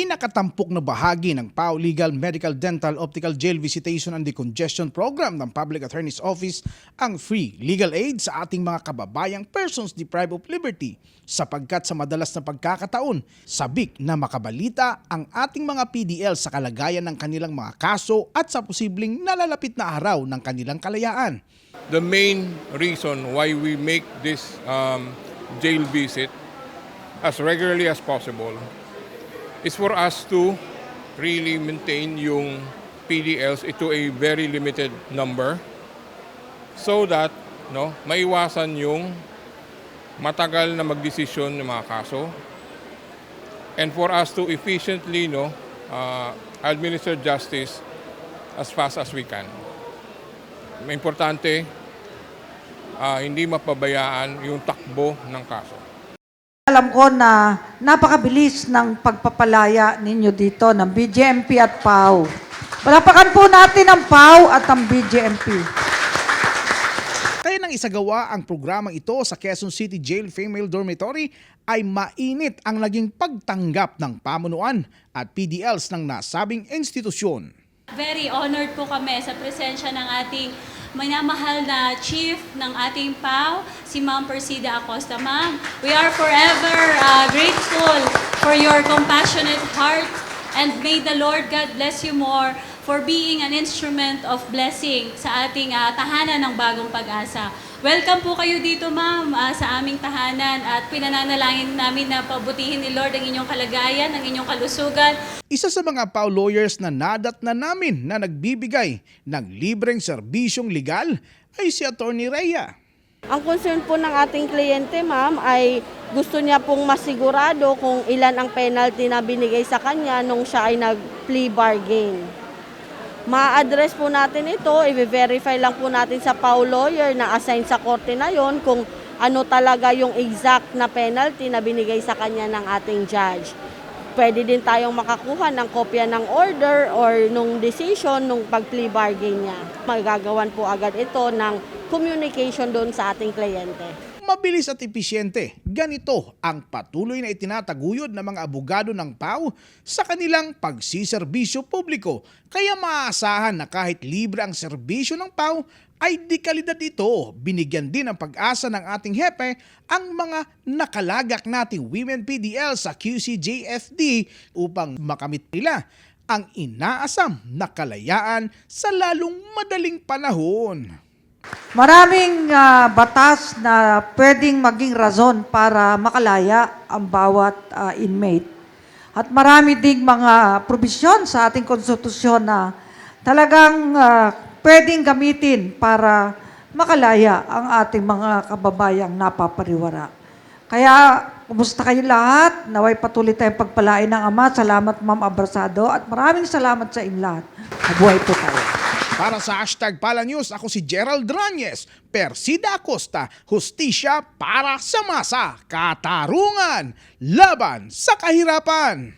pinakatampok na bahagi ng PAO Legal, Medical, Dental, Optical, Jail Visitation and Decongestion Program ng Public Attorney's Office ang free legal aid sa ating mga kababayang persons deprived of liberty sapagkat sa madalas na pagkakataon, sabik na makabalita ang ating mga PDL sa kalagayan ng kanilang mga kaso at sa posibleng nalalapit na araw ng kanilang kalayaan. The main reason why we make this jail visit as regularly as possible is for us to really maintain yung PDLs into a very limited number so that maiwasan yung matagal na magdesisyon ng mga kaso and for us to efficiently administer justice as fast as we can. Importante, hindi mapabayaan yung takbo ng kaso. Alam ko na napakabilis ng pagpapalaya ninyo dito ng BJMP at PAO. Palapakan po natin ang PAO at ang BJMP. Kaya nang isagawa ang programang ito sa Quezon City Jail Female Dormitory ay mainit ang naging pagtanggap ng pamunuan at PDLs ng nasabing institusyon. Very honored po kami sa presensya ng ating minamahal na chief ng ating PAO, si Ma'am Persida Acosta. Ma'am, we are forever grateful for your compassionate heart and may the Lord God bless you more for being an instrument of blessing sa ating tahanan ng Bagong Pag-asa. Welcome po kayo dito, ma'am, sa aming tahanan at pinananalangin namin na pabutihin ni Lord ang inyong kalagayan, ang inyong kalusugan. Isa sa mga PAO lawyers na nadatna namin na nagbibigay ng libreng serbisyong legal ay si Attorney Rhea. Ang concern po ng ating kliyente, ma'am, ay gusto niya pong masigurado kung ilan ang penalty na binigay sa kanya nung siya ay nag-plea bargain. Ma-address po natin ito, i-verify lang po natin sa PAO lawyer na assign sa korte na yon kung ano talaga yung exact na penalty na binigay sa kanya ng ating judge. Pwede din tayong makakuha ng kopya ng order or nung decision nung pag-plea bargain niya. Magagawan po agad ito ng communication doon sa ating kliyente. Mabilis at episyente, ganito ang patuloy na itinataguyod ng mga abogado ng PAO sa kanilang pagsiserbisyo publiko. Kaya maaasahan na kahit libre ang serbisyo ng PAO, ay di kalidad ito. Binigyan din ng pag-asa ng ating hepe ang mga nakalagak nating women PDL sa QCJFD upang makamit nila ang inaasam na kalayaan sa lalong madaling panahon. Maraming batas na pwedeng maging rason para makalaya ang bawat inmate. At marami ding mga probisyon sa ating konstitusyon na talagang pwedeng gamitin para makalaya ang ating mga kababayang napapariwara. Kaya, kumusta kayo lahat? Naway patuloy tayong pagpalain ng Ama. Salamat, Ma'am Abrasado. At maraming salamat sa inyong lahat. Mabuhay po tayo. Para sa #PalaNews, ako si Gerald Ranyes, Persida Acosta, hustisya para sa masa, katarungan, laban sa kahirapan.